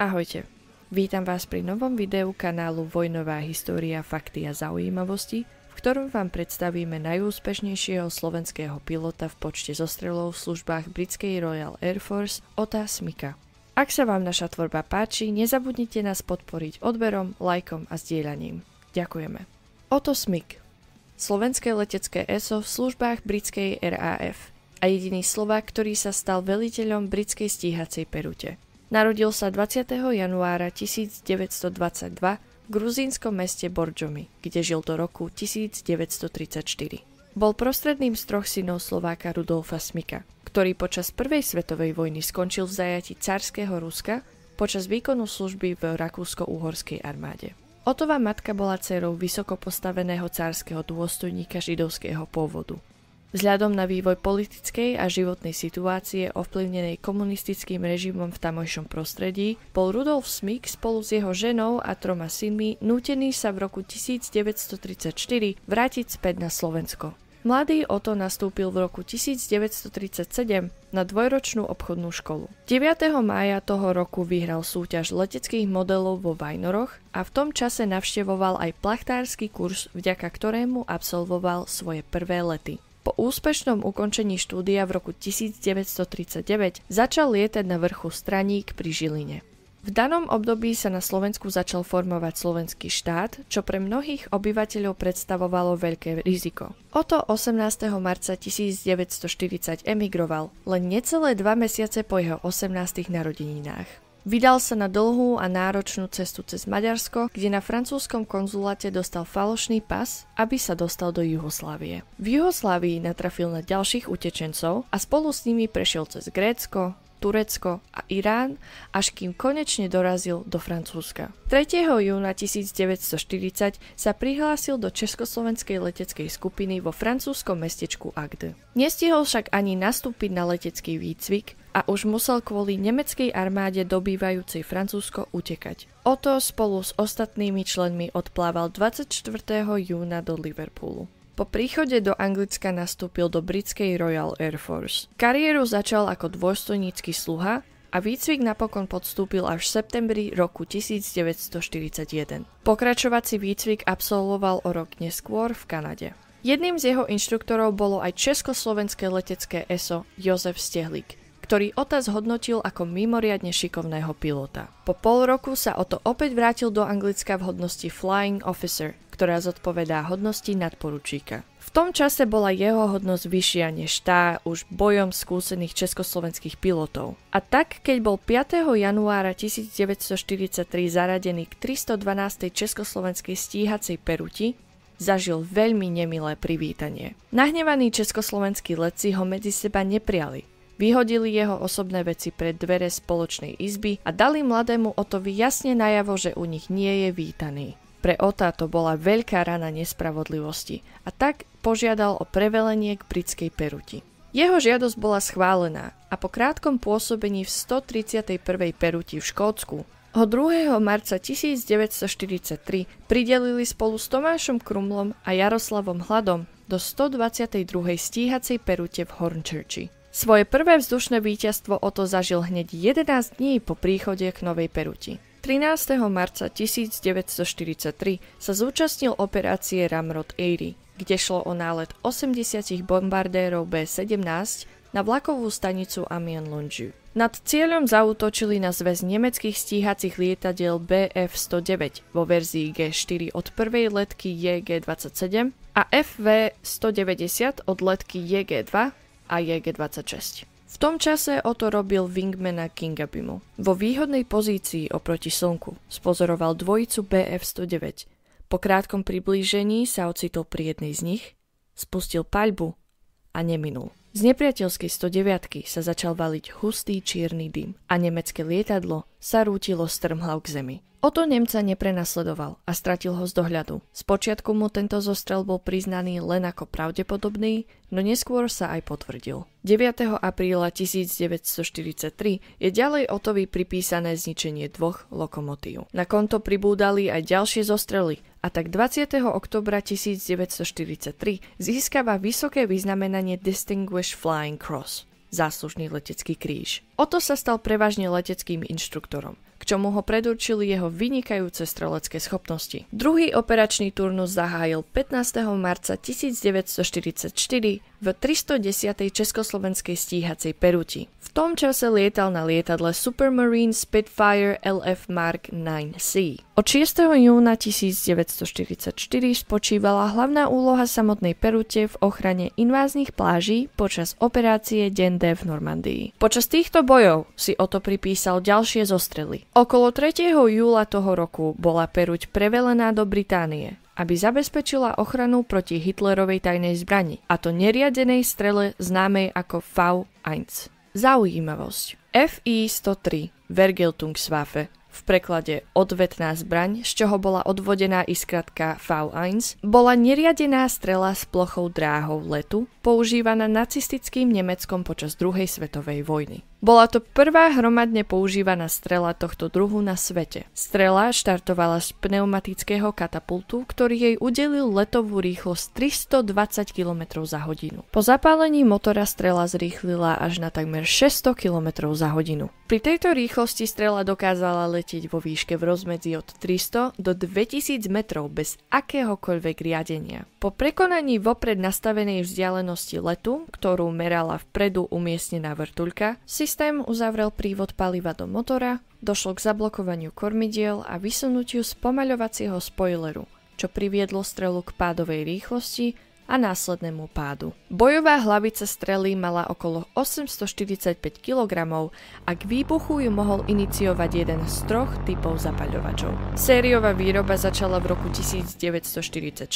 Ahojte, vítam vás pri novom videu kanálu Vojnová história, fakty a zaujímavosti, v ktorom vám predstavíme najúspešnejšieho slovenského pilota v počte zostrelov v službách britskej Royal Air Force, Otta Smicka. Ak sa vám naša tvorba páči, nezabudnite nás podporiť odberom, lajkom a zdieľaním. Ďakujeme. Otto Smick, slovenské letecké ESO v službách britskej RAF a jediný Slovák, ktorý sa stal veliteľom britskej stíhacej perute. Narodil sa 20. januára 1922 v gruzínskom meste Borjomi, kde žil do roku 1934. Bol prostredným z troch synov Slováka Rudolfa Smicka, ktorý počas prvej svetovej vojny skončil v zajatí carského Ruska počas výkonu služby v rakúsko-uhorskej armáde. Ottová matka bola dcérou vysoko postaveného cárskeho dôstojníka židovského pôvodu. Vzhľadom na vývoj politickej a životnej situácie ovplyvnenej komunistickým režimom v tamojšom prostredí, bol Rudolf Smick spolu s jeho ženou a 3 synmi nútený sa v roku 1934 vrátiť späť na Slovensko. Mladý Otto nastúpil v roku 1937 na dvojročnú obchodnú školu. 9. mája toho roku vyhral súťaž leteckých modelov vo Vajnoroch a v tom čase navštevoval aj plachtársky kurz, vďaka ktorému absolvoval svoje prvé lety. Po úspešnom ukončení štúdia v roku 1939 začal lietať na vrchu Straník pri Žiline. V danom období sa na Slovensku začal formovať slovenský štát, čo pre mnohých obyvateľov predstavovalo veľké riziko. Otto 18. marca 1940 emigroval, len necelé 2 mesiace po jeho 18. narodeninách. Vydal sa na dlhú a náročnú cestu cez Maďarsko, kde na francúzskom konzuláte dostal falošný pas, aby sa dostal do Juhoslávie. V Juhoslávii natrafil na ďalších utečencov a spolu s nimi prešiel cez Grécko, Turecko a Irán, až kým konečne dorazil do Francúzska. 3. júna 1940 sa prihlásil do československej leteckej skupiny vo francúzskom mestečku Agde. Nestihol však ani nastúpiť na letecký výcvik a už musel kvôli nemeckej armáde dobývajúcej Francúzsko utekať. Otto spolu s ostatnými členmi odplával 24. júna do Liverpoolu. Po príchode do Anglicka nastúpil do britskej Royal Air Force. Kariéru začal ako dôstojnícky sluha a výcvik napokon podstúpil až v septembri roku 1941. Pokračovací výcvik absolvoval o rok neskôr v Kanade. Jedným z jeho inštruktorov bolo aj československé letecké ESO Jozef Stehlík, ktorý Otta zhodnotil ako mimoriadne šikovného pilota. Po pol roku sa Otto opäť vrátil do Anglicka v hodnosti Flying Officer, ktorá zodpovedá hodnosti nadporučíka. V tom čase bola jeho hodnosť vyššia než tá už bojom skúsených československých pilotov. A tak, keď bol 5. januára 1943 zaradený k 312. československej stíhacej peruti, zažil veľmi nemilé privítanie. Nahnevaní československí letci ho medzi seba neprijali. Vyhodili jeho osobné veci pred dvere spoločnej izby a dali mladému Ottovi jasne najavo, že u nich nie je vítaný. Pre Otta to bola veľká rana nespravodlivosti a tak požiadal o prevelenie k britskej peruti. Jeho žiadosť bola schválená a po krátkom pôsobení v 131. peruti v Škótsku ho 2. marca 1943 pridelili spolu s Tomášom Krumlom a Jaroslavom Hladom do 122. stíhacej perute v Hornchurchi. Svoje prvé vzdušné víťazstvo Otto zažil hneď 11 dní po príchode k novej peruti. 13. marca 1943 sa zúčastnil operácie Ramrod 80, kde šlo o nálet 80 bombardérov B-17 na vlakovú stanicu Amiens-Longjuh. Nad cieľom zaútočili na zväz nemeckých stíhacích lietadiel Bf-109 vo verzii G4 od prvej letky JG-27 a FV-190 od letky JG-2 a JG-26. V tom čase Otto robil wingmana Kingabimu. Vo výhodnej pozícii oproti slnku spozoroval dvojicu Bf-109. Po krátkom priblížení sa ocitol pri jednej z nich, spustil paľbu a neminul. Z nepriateľskej 109 sa začal valiť hustý čierny dym a nemecké lietadlo sa rútilo strmhlav k zemi. Otto Nemca neprenasledoval a stratil ho z dohľadu. Spočiatku mu tento zostrel bol priznaný len ako pravdepodobný, no neskôr sa aj potvrdil. 9. apríla 1943 je ďalej Ottovi pripísané zničenie 2 lokomotív. Na konto pribúdali aj ďalšie zostrely a tak 20. októbra 1943 získava vysoké vyznamenanie Distinguished Flying Cross, záslužný letecký kríž. Otto sa stal prevažne leteckým inštruktorom, k čomu ho predurčili jeho vynikajúce strelecké schopnosti. Druhý operačný turnus zahájil 15. marca 1944 v 310. československej stíhacej peruti. V tom čase lietal na lietadle Supermarine Spitfire LF Mark 9C. Od 6. júna 1944 spočívala hlavná úloha samotnej perute v ochrane inváznych pláží počas operácie Den D v Normandii. Počas týchto bojov si Otto pripísal ďalšie zostrely. Okolo 3. júla toho roku bola peruť prevelená do Británie, aby zabezpečila ochranu proti Hitlerovej tajnej zbrani, a to neriadenej strele známej ako V1. Zaujímavosť. FI-103 Vergeltungswaffe, v preklade odvetná zbraň, z čoho bola odvodená i skratka V1, bola neriadená strela s plochou dráhou letu, používaná nacistickým Nemeckom počas druhej svetovej vojny. Bola to prvá hromadne používaná strela tohto druhu na svete. Strela štartovala z pneumatického katapultu, ktorý jej udelil letovú rýchlosť 320 km za hodinu. Po zapálení motora strela zrýchlila až na takmer 600 km za hodinu. Pri tejto rýchlosti strela dokázala letieť vo výške v rozmedzi od 300 do 2000 metrov bez akéhokoľvek riadenia. Po prekonaní vopred nastavenej vzdialenosti letu, ktorú merala vpredu umiestnená vrtuľka, systém uzavrel prívod paliva do motora, došlo k zablokovaniu kormidiel a vysunutiu spomaľovacieho spoileru, čo priviedlo strelu k pádovej rýchlosti a následnému pádu. Bojová hlavica strely mala okolo 845 kg a k výbuchu ju mohol iniciovať jeden z troch typov zapaľovačov. Sériová výroba začala v roku 1944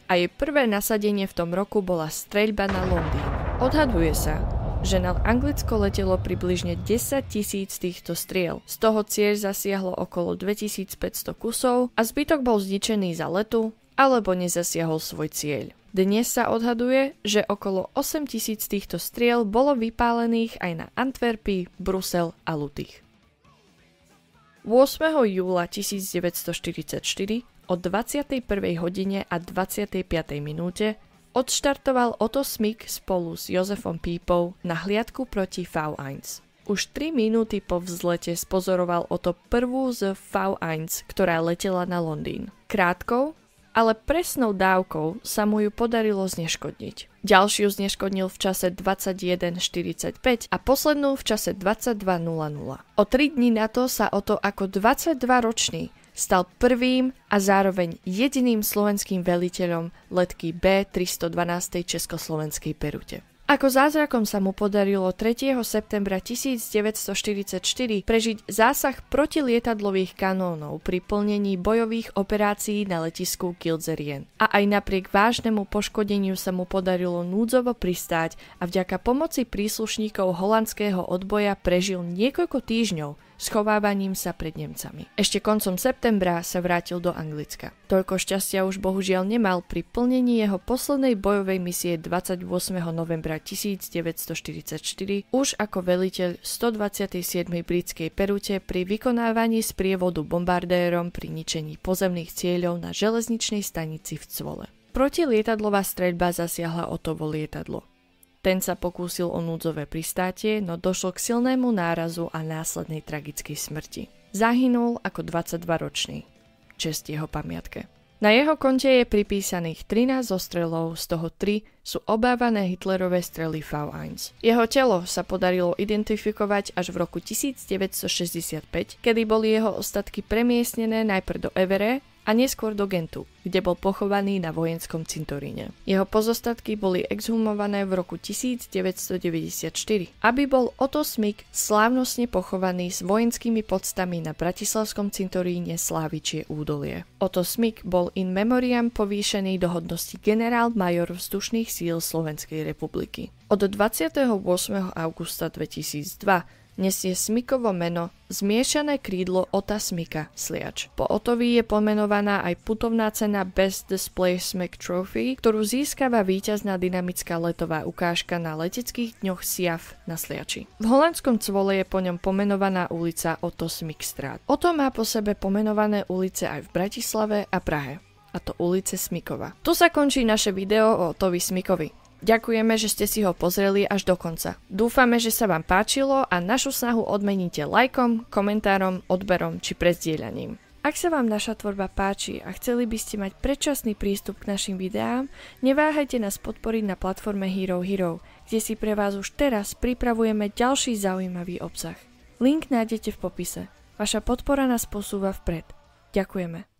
a jej prvé nasadenie v tom roku bola streľba na Londýn. Odhaduje sa, že na Anglicko letelo približne 10 000 týchto striel. Z toho cieľ zasiahlo okolo 2500 kusov a zbytok bol zničený za letu alebo nezasiahol svoj cieľ. Dnes sa odhaduje, že okolo 8 000 týchto striel bolo vypálených aj na Antwerpy, Brusel a Lutych. 8. júla 1944 o 21. hodine a 25. minúte odštartoval Otto Smyk spolu s Josefom Pípou na hliadku proti V1. Už 3 minúty po vzlete spozoroval Otto prvú z V1, ktorá letela na Londýn. Krátkou, ale presnou dávkou sa mu ju podarilo zneškodniť. Ďalšiu zneškodnil v čase 21:45 a poslednú v čase 22:00. O 3 dní na to sa Otto ako 22-ročný stal prvým a zároveň jediným slovenským veliteľom letky B312 československej perute. Ako zázrakom sa mu podarilo 3. septembra 1944 prežiť zásah protilietadlových kanónov pri plnení bojových operácií na letisku Gilzerien. A aj napriek vážnemu poškodeniu sa mu podarilo núdzovo pristáť a vďaka pomoci príslušníkov holandského odboja prežil niekoľko týždňov schovávaním sa pred Nemcami. Ešte koncom septembra sa vrátil do Anglicka. Toľko šťastia už bohužiaľ nemal pri plnení jeho poslednej bojovej misie 28. novembra 1944 už ako veliteľ 127. britskej perute pri vykonávaní sprievodu bombardérom pri ničení pozemných cieľov na železničnej stanici v Cvole. Protilietadlová streľba zasiahla Ottovo lietadlo. Ten sa pokúsil o núdzové pristátie, no došlo k silnému nárazu a následnej tragickej smrti. Zahynul ako 22-ročný. Česť jeho pamiatke. Na jeho konte je pripísaných 13 zostrelov, z toho 3 sú obávané Hitlerové strely V1. Jeho telo sa podarilo identifikovať až v roku 1965, kedy boli jeho ostatky premiestnené najprv do Évere a neskôr do Gentu, kde bol pochovaný na vojenskom cintoríne. Jeho pozostatky boli exhumované v roku 1994, aby bol Otto Smyk slávnostne pochovaný s vojenskými poctami na bratislavskom cintoríne Slávičie údolie. Otto Smyk bol in memoriam povýšený do hodnosti generál-major vzdušných síl Slovenskej republiky. Od 28. augusta 2002 nesie Smykovo meno Zmiešané krídlo Otta Smyka Sliač. Po Ottovi je pomenovaná aj putovná cena Best Display Smyk Trophy, ktorú získava víťazná dynamická letová ukážka na leteckých dňoch SIAF na Sliači. V holandskom Cvole je po ňom pomenovaná ulica Otto Smykstrát. Otto má po sebe pomenované ulice aj v Bratislave a Prahe, a to ulice Smykova. Tu sa končí naše video o Ottovi Smykovi. Ďakujeme, že ste si ho pozreli až do konca. Dúfame, že sa vám páčilo a našu snahu odmeníte lajkom, komentárom, odberom či prezdieľaním. Ak sa vám naša tvorba páči a chceli by ste mať predčasný prístup k našim videám, neváhajte nás podporiť na platforme Hero Hero, kde si pre vás už teraz pripravujeme ďalší zaujímavý obsah. Link nájdete v popise. Vaša podpora nás posúva vpred. Ďakujeme.